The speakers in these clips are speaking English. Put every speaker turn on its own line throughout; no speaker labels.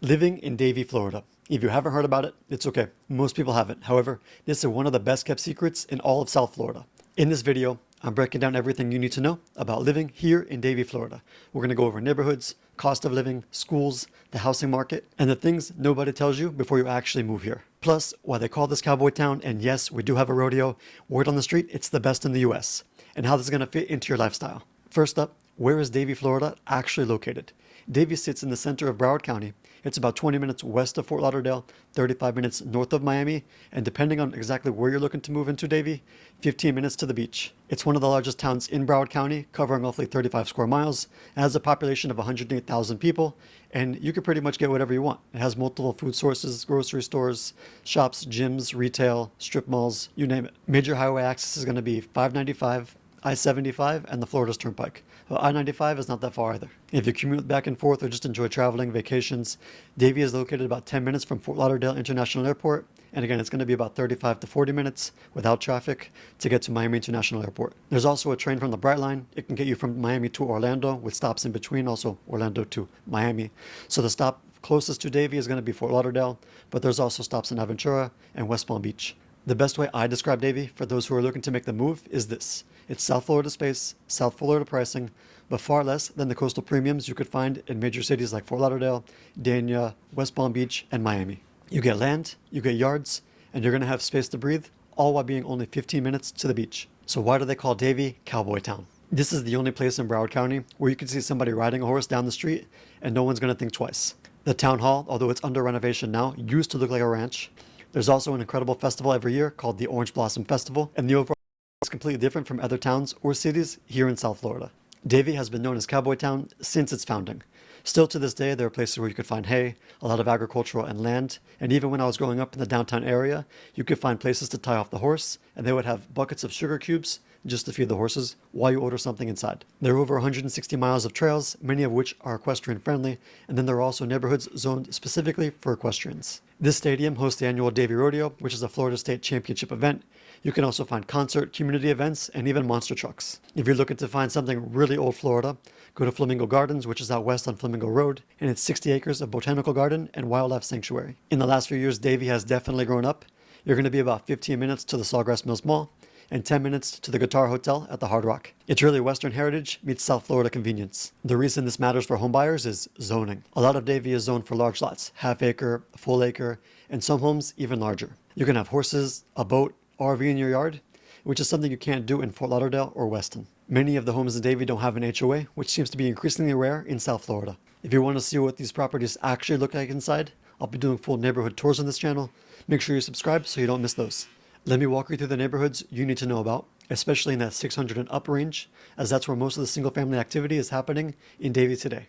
Living in Davie, Florida. If you haven't heard about it, it's okay. Most people haven't. However, this is one of the best kept secrets in all of South Florida. In this video, I'm breaking down everything you need to know about living here in Davie, Florida. We're going to go over neighborhoods, cost of living, schools, the housing market, and the things nobody tells you before you actually move here. Plus, why they call this Cowboy Town, and yes, we do have a rodeo. Word on the street, it's the best in the US, and how this is going to fit into your lifestyle. First up, where is Davie, Florida actually located? Davie sits in the center of Broward County. It's about 20 minutes west of Fort Lauderdale, 35 minutes north of Miami, and depending on exactly where you're looking to move into Davie, 15 minutes to the beach. It's one of the largest towns in Broward County, covering roughly 35 square miles. It has a population of 108,000 people, and you can pretty much get whatever you want. It has multiple food sources, grocery stores, shops, gyms, retail, strip malls, you name it. Major highway access is going to be 595, I-75, and the Florida's Turnpike. Well, I-95 is not that far either. If you commute back and forth or just enjoy traveling, vacations, Davie is located about 10 minutes from Fort Lauderdale International Airport. And again, it's going to be about 35 to 40 minutes without traffic to get to Miami International Airport. There's also a train from the Bright Line. It can get you from Miami to Orlando with stops in between, also Orlando to Miami. So the stop closest to Davie is going to be Fort Lauderdale, but there's also stops in Aventura and West Palm Beach. The best way I describe Davie for those who are looking to make the move is this. It's South Florida space, South Florida pricing, but far less than the coastal premiums you could find in major cities like Fort Lauderdale, Dania, West Palm Beach, and Miami. You get land, you get yards, and you're going to have space to breathe, all while being only 15 minutes to the beach. So why do they call Davie Cowboy Town? This is the only place in Broward County where you can see somebody riding a horse down the street and no one's going to think twice. The town hall, although it's under renovation now, used to look like a ranch. There's also an incredible festival every year called the Orange Blossom Festival, and the overall is completely different from other towns or cities here in South Florida. Davie has been known as Cowboy Town since its founding. Still to this day, there are places where you could find hay, a lot of agricultural and land, and even when I was growing up in the downtown area, you could find places to tie off the horse, and they would have buckets of sugar cubes just to feed the horses while you order something inside. There are over 160 miles of trails, many of which are equestrian friendly, and then there are also neighborhoods zoned specifically for equestrians. This stadium hosts the annual Davie Rodeo, which is a Florida State Championship event. You can also find concert, community events, and even monster trucks. If you're looking to find something really old Florida, go to Flamingo Gardens, which is out west on Flamingo Road, and it's 60 acres of botanical garden and wildlife sanctuary. In the last few years, Davie has definitely grown up. You're going to be about 15 minutes to the Sawgrass Mills Mall and 10 minutes to the Guitar Hotel at the Hard Rock. It's really Western heritage meets South Florida convenience. The reason this matters for home buyers is zoning. A lot of Davie is zoned for large lots, half acre, full acre, and some homes even larger. You can have horses, a boat, RV in your yard, which is something you can't do in Fort Lauderdale or Weston. Many of the homes in Davie don't have an HOA, which seems to be increasingly rare in South Florida. If you want to see what these properties actually look like inside, I'll be doing full neighborhood tours on this channel. Make sure you subscribe so you don't miss those. Let me walk you through the neighborhoods you need to know about, especially in that 600 and up range, as that's where most of the single family activity is happening in Davie today.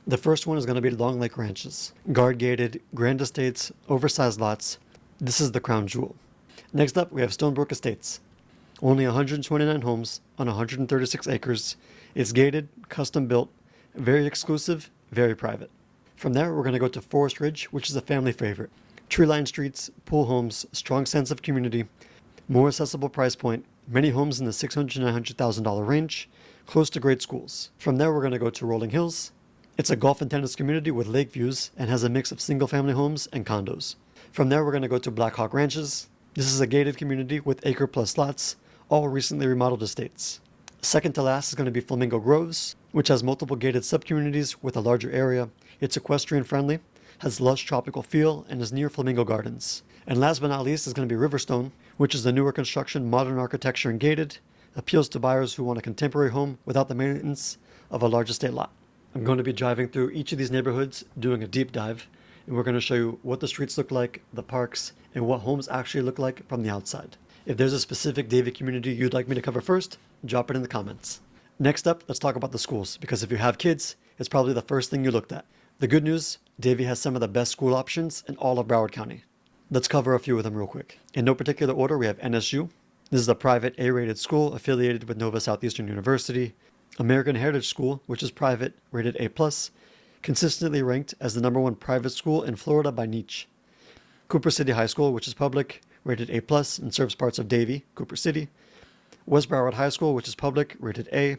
The first one is going to be Long Lake Ranches. Guard gated, grand estates, oversized lots. This is the crown jewel. Next up, we have Stonebrook Estates. Only 129 homes on 136 acres. It's gated, custom built, very exclusive, very private. From there, we're going to go to Forest Ridge, which is a family favorite. Tree-lined streets, pool homes, strong sense of community, more accessible price point, many homes in the $600,000 to $900,000 range, close to great schools. From there, we're going to go to Rolling Hills. It's a golf and tennis community with lake views and has a mix of single-family homes and condos. From there, we're going to go to Black Hawk Ranches. This is a gated community with acre-plus lots, all recently remodeled estates. Second to last is going to be Flamingo Groves, which has multiple gated sub-communities with a larger area. It's equestrian friendly, has lush tropical feel, and is near Flamingo Gardens. And last but not least is going to be Riverstone, which is a newer construction, modern architecture and gated, appeals to buyers who want a contemporary home without the maintenance of a large estate lot. I'm going to be driving through each of these neighborhoods, doing a deep dive, and we're going to show you what the streets look like, the parks, and what homes actually look like from the outside. If there's a specific Davie community you'd like me to cover first, drop it in the comments. Next up, let's talk about the schools, because if you have kids, it's probably the first thing you looked at. The good news, Davie has some of the best school options in all of Broward County. Let's cover a few of them real quick. In no particular order, we have NSU. This is a private A-rated school affiliated with Nova Southeastern University. American Heritage School, which is private, rated A+, consistently ranked as the #1 private school in Florida by Niche. Cooper City High School, which is public, rated A+, and serves parts of Davie, Cooper City. West Broward High School, which is public, rated A.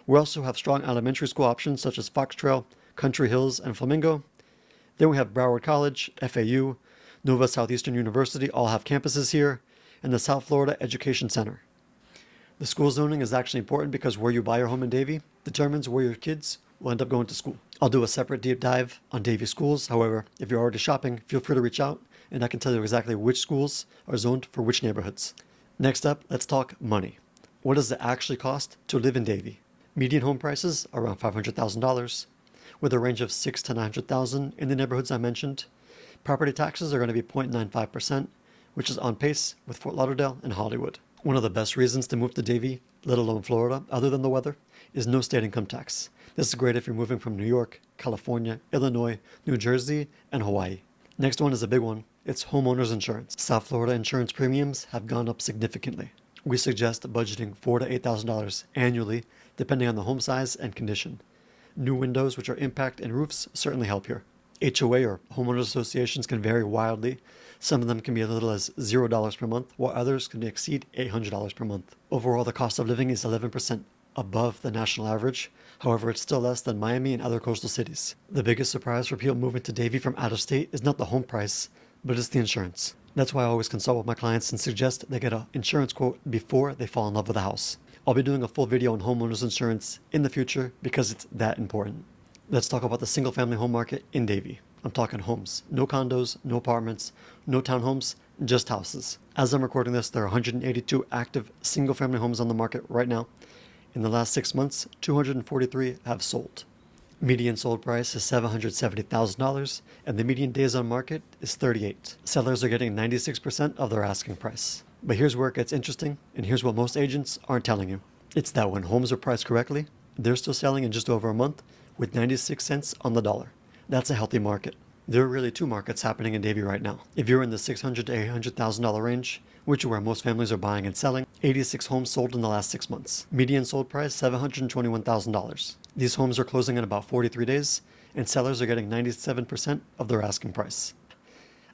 We also have strong elementary school options such as Fox Trail, Country Hills, and Flamingo. Then we have Broward College, FAU, Nova Southeastern University all have campuses here, and the South Florida Education Center. The school zoning is actually important because where you buy your home in Davie determines where your kids will end up going to school. I'll do a separate deep dive on Davie schools. However, if you're already shopping, feel free to reach out and I can tell you exactly which schools are zoned for which neighborhoods. Next up, let's talk money. What does it actually cost to live in Davie? Median home prices are around $500,000, with a range of $600,000 to $900,000 in the neighborhoods I mentioned. Property taxes are going to be 0.95%, which is on pace with Fort Lauderdale and Hollywood. One of the best reasons to move to Davie, let alone Florida, other than the weather, is no state income tax. This is great if you're moving from New York, California, Illinois, New Jersey, and Hawaii. Next one is a big one. It's homeowners insurance. South Florida insurance premiums have gone up significantly. We suggest budgeting $4,000 to $8,000 annually, depending on the home size and condition. New windows, which are impact and roofs, certainly help here. HOA or homeowners associations can vary wildly. Some of them can be as little as $0 per month, while others can exceed $800 per month. Overall, the cost of living is 11% above the national average. However, it's still less than Miami and other coastal cities. The biggest surprise for people moving to Davie from out of state is not the home price, but it's the insurance. That's why I always consult with my clients and suggest they get an insurance quote before they fall in love with the house. I'll be doing a full video on homeowners insurance in the future because it's that important. Let's talk about the single family home market in Davie. I'm talking homes. No condos, no apartments, no townhomes, just houses. As I'm recording this, there are 182 active single family homes on the market right now. In the last 6 months, 243 have sold. Median sold price is $770,000 and the median days on market is 38. Sellers are getting 96% of their asking price. But here's where it gets interesting, and here's what most agents aren't telling you. It's that when homes are priced correctly, they're still selling in just over a month with 96 cents on the dollar. That's a healthy market. There are really two markets happening in Davie right now. If you're in the $600,000 to $800,000 range, which is where most families are buying and selling, 86 homes sold in the last 6 months. Median sold price $721,000. These homes are closing in about 43 days, and sellers are getting 97% of their asking price.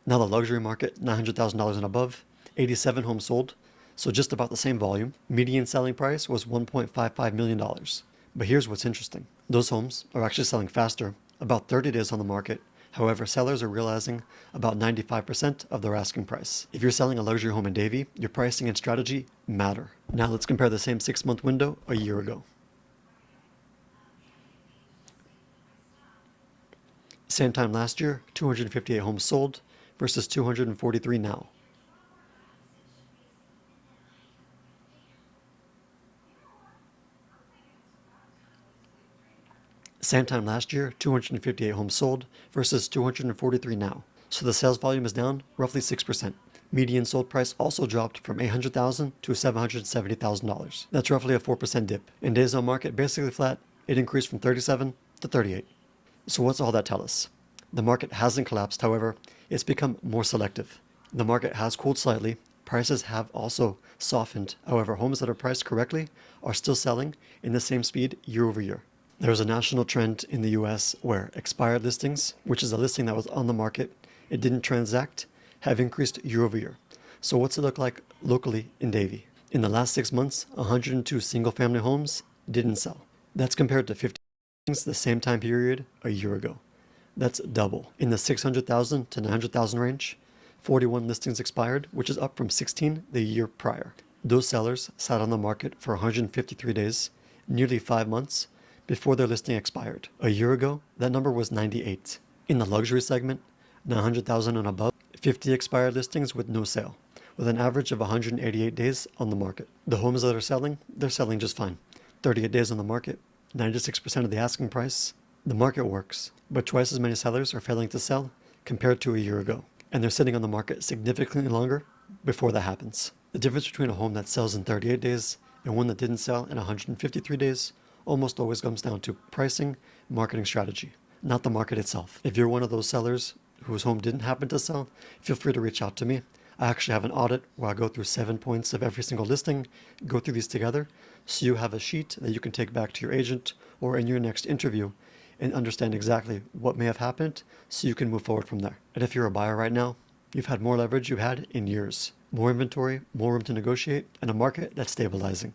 Now the luxury market, $900,000 and above, 87 homes sold, so just about the same volume. Median selling price was $1.55 million. But here's what's interesting. Those homes are actually selling faster, about 30 days on the market. However, sellers are realizing about 95% of their asking price. If you're selling a luxury home in Davie, your pricing and strategy matter. Now let's compare the same 6-month window a year ago. Same time last year, 258 homes sold versus 243 now. Same time last year, 258 homes sold versus 243 now. So the sales volume is down roughly 6%. Median sold price also dropped from $800,000 to $770,000. That's roughly a 4% dip. In days on market, basically flat, it increased from 37 to 38. So what's all that tell us? The market hasn't collapsed, however, it's become more selective. The market has cooled slightly. Prices have also softened. However, homes that are priced correctly are still selling in the same speed year over year. There's a national trend in the US where expired listings, which is a listing that was on the market, it didn't transact, have increased year over year. So what's it look like locally in Davie? In the last 6 months, 102 single family homes didn't sell. That's compared to 50 listings the same time period a year ago. That's double. In the 600,000 to 900,000 range, 41 listings expired, which is up from 16 the year prior. Those sellers sat on the market for 153 days, nearly 5 months, before their listing expired. A year ago, that number was 98. In the luxury segment, 900,000 and above, 50 expired listings with no sale, with an average of 188 days on the market. The homes that are selling, they're selling just fine. 38 days on the market, 96% of the asking price. The market works, but twice as many sellers are failing to sell compared to a year ago. And they're sitting on the market significantly longer before that happens. The difference between a home that sells in 38 days and one that didn't sell in 153 days almost always comes down to pricing, marketing strategy, not the market itself. If you're one of those sellers whose home didn't happen to sell, feel free to reach out to me. I actually have an audit where I go through 7 points of every single listing, go through these together, so you have a sheet that you can take back to your agent or in your next interview and understand exactly what may have happened so you can move forward from there. And if you're a buyer right now, you've had more leverage you've had in years. More inventory, more room to negotiate, and a market that's stabilizing.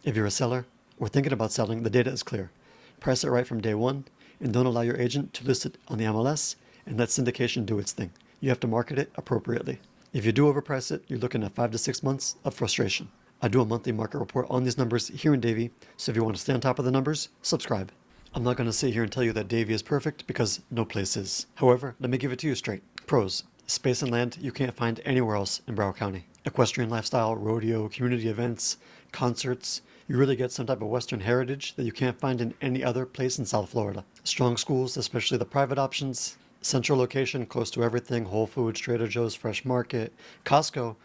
If you're a seller or thinking about selling, the data is clear. Price it right from day one and don't allow your agent to list it on the MLS and let syndication do its thing. You have to market it appropriately. If you do overprice it, you're looking at 5 to 6 months of frustration. I do a monthly market report on these numbers here in Davie, so if you want to stay on top of the numbers, subscribe. I'm not going to sit here and tell you that Davie is perfect because no place is. However, let me give it to you straight. Pros: space and land you can't find anywhere else in Broward County. Equestrian lifestyle, rodeo, community events, concerts. You really get some type of Western heritage that you can't find in any other place in South Florida. Strong schools, especially the private options. Central location, close to everything: Whole Foods, Trader Joe's, Fresh Market, Costco.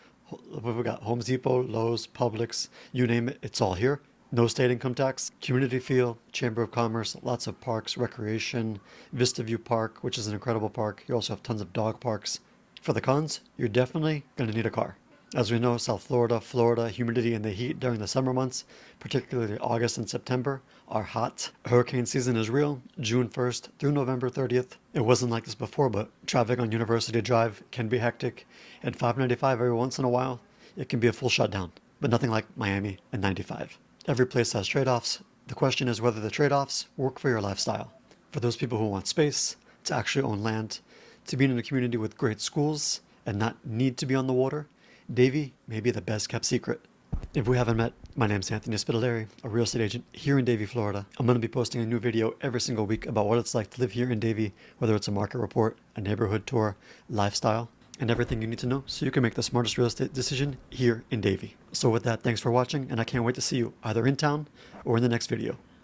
We've got Home Depot, Lowe's, Publix, you name it, it's all here. No state income tax, community feel, Chamber of Commerce, lots of parks, recreation, Vista View Park, which is an incredible park. You also have tons of dog parks. For the cons, you're definitely going to need a car. As we know, South Florida, humidity and the heat during the summer months, particularly August and September, are hot. Hurricane season is real, June 1st through November 30th. It wasn't like this before, but traffic on University Drive can be hectic. And 595 every once in a while, it can be a full shutdown, but nothing like Miami and 95. Every place has trade-offs. The question is whether the trade-offs work for your lifestyle. For those people who want space, to actually own land, to be in a community with great schools, and not need to be on the water, Davie may be the best kept secret. If we haven't met, my name's Anthony Spitaleri, a real estate agent here in Davie, Florida. I'm going to be posting a new video every single week about what it's like to live here in Davie, whether it's a market report, a neighborhood tour, lifestyle, and everything you need to know so you can make the smartest real estate decision here in Davie. So with that, thanks for watching, and I can't wait to see you either in town or in the next video.